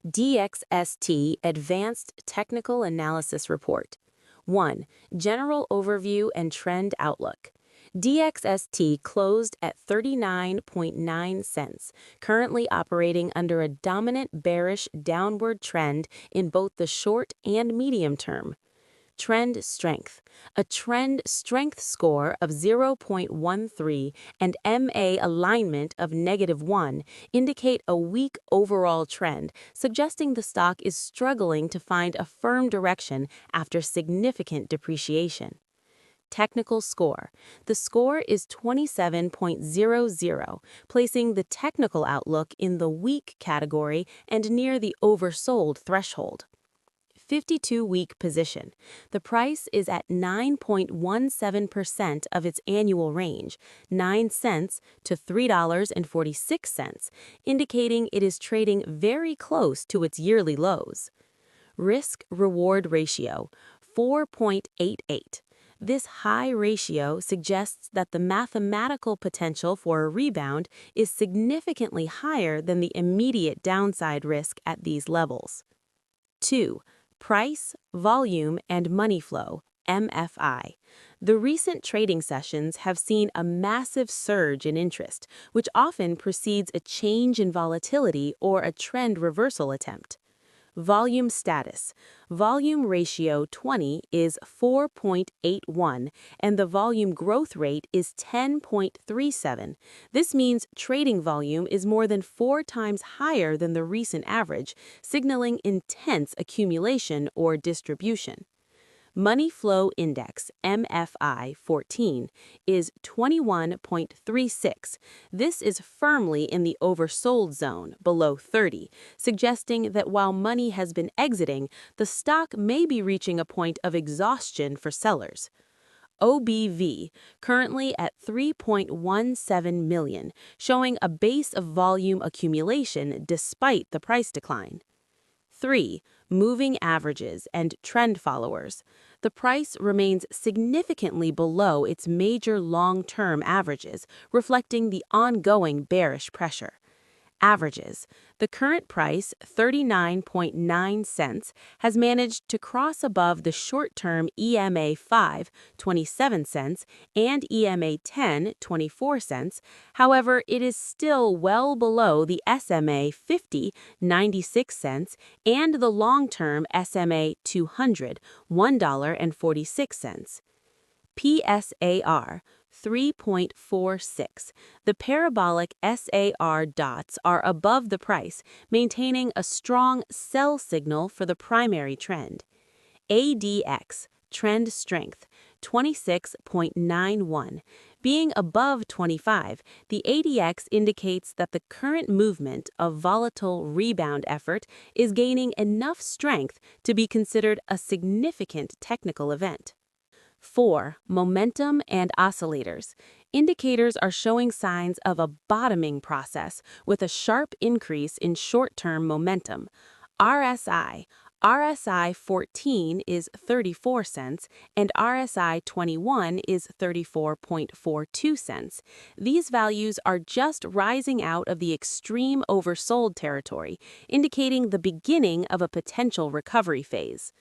DXST Advanced Technical Analysis Report. 1. General Overview and Trend Outlook. DXST closed at 39.9 cents, currently operating under a dominant bearish downward trend in both the short and medium term. Trend strength. A trend strength score of 0.13 and MA alignment of -1 indicate a weak overall trend, suggesting the stock is struggling to find a firm direction after significant depreciation. Technical score. The score is 27.00, placing the technical outlook in the weak category and near the oversold threshold. 52-week position. The price is at 9.17% of its annual range, 9 cents to $3.46, indicating it is trading very close to its yearly lows. Risk-reward ratio, 4.88. This high ratio suggests that the mathematical potential for a rebound is significantly higher than the immediate downside risk at these levels. 2. Price, volume, and money flow, MFI. The recent trading sessions have seen a massive surge in interest, which often precedes a change in volatility or a trend reversal attempt. Volume status. Volume ratio 20 is 4.81 and the volume growth rate is 10.37. This means trading volume is more than 4 times higher than the recent average, signaling intense accumulation or distribution. Money Flow Index, MFI 14, is 21.36. This is firmly in the oversold zone, below 30, suggesting that while money has been exiting, the stock may be reaching a point of exhaustion for sellers. OBV, currently at 3.17 million, showing a base of volume accumulation despite the price decline. 3. Moving averages and trend followers. The price remains significantly below its major long-term averages, reflecting the ongoing bearish pressure. Averages. The current price, 39.9 cents, has managed to cross above the short-term EMA 5, 27 cents, and EMA 10, 24 cents. However, it is still well below the SMA 50, 96 cents, and the long-term SMA 200, $1.46. PSAR, 3.46. The parabolic SAR dots are above the price, maintaining a strong sell signal for the primary trend. ADX, trend strength, 26.91. Being above 25, the ADX indicates that the current movement of volatile rebound effort is gaining enough strength to be considered a significant technical event. 4. Momentum and oscillators. Indicators are showing signs of a bottoming process with a sharp increase in short-term momentum. RSI 14 is 34 cents and RSI 21 is 34.42 cents. These values are just rising out of the extreme oversold territory, indicating the beginning of a potential recovery phase.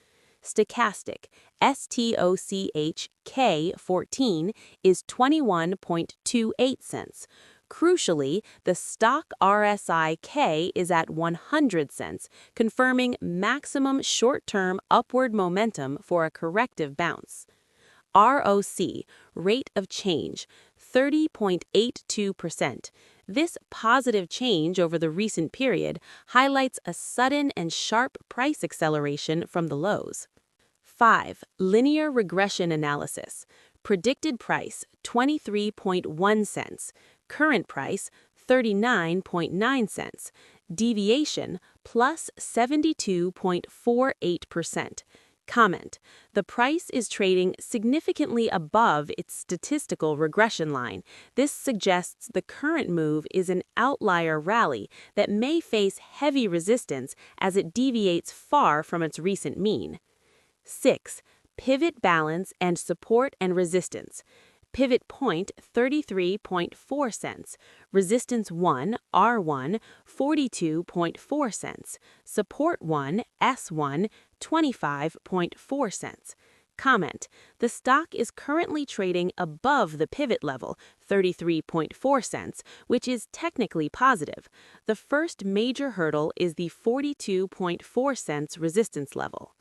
Stochastic, STOCHK 14 is 21.28 cents. Crucially, the stock RSI K is at 100 cents, confirming maximum short-term upward momentum for a corrective bounce. ROC, rate of change, 30.82%. This positive change over the recent period highlights a sudden and sharp price acceleration from the lows. 5. Linear regression analysis. Predicted price, 23.1 cents. Current price, 39.9 cents. Deviation, plus 72.48%. Comment. The price is trading significantly above its statistical regression line. This suggests the current move is an outlier rally that may face heavy resistance as it deviates far from its recent mean. 6. Pivot balance and support and resistance. Pivot point 33.4 cents. Resistance 1, R1, 42.4 cents. Support 1, S1, 25.4 cents. Comment: the stock is currently trading above the pivot level, 33.4 cents, which is technically positive. The first major hurdle is the 42.4 cents resistance level.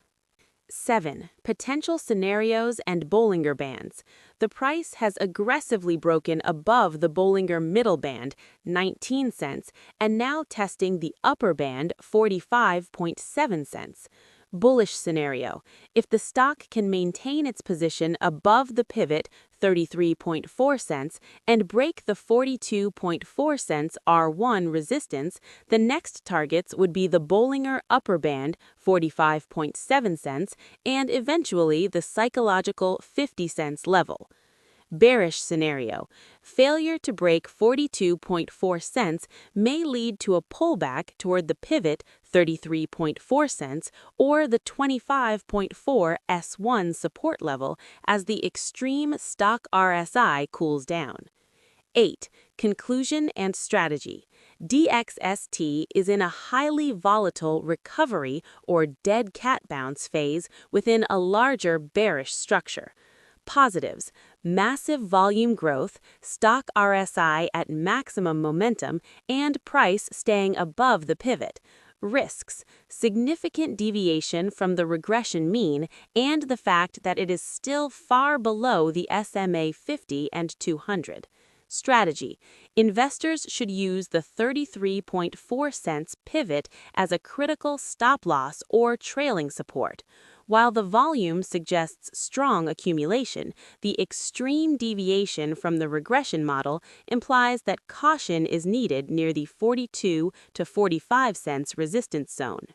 7. Potential scenarios and Bollinger Bands. The price has aggressively broken above the Bollinger Middle Band, 19 cents, and now testing the upper band, 45.7 cents. Bullish scenario: if the stock can maintain its position above the pivot, 33.4 cents, and break the 42.4 cents R1 resistance, the next targets would be the Bollinger upper band, 45.7 cents, and eventually the psychological 50 cents level. Bearish scenario: failure to break 42.4 cents may lead to a pullback toward the pivot, 33.4 cents, or the 25.4 S1 support level as the extreme stock RSI cools down. 8. Conclusion and strategy. DXST is in a highly volatile recovery or dead cat bounce phase within a larger bearish structure. Positives: massive volume growth, stock RSI at maximum momentum, and price staying above the pivot. Risks: significant deviation from the regression mean and the fact that it is still far below the SMA 50 and 200. Strategy: investors should use the 33.4 cents pivot as a critical stop loss or trailing support. While the volume suggests strong accumulation, the extreme deviation from the regression model implies that caution is needed near the 42 to 45 cents resistance zone.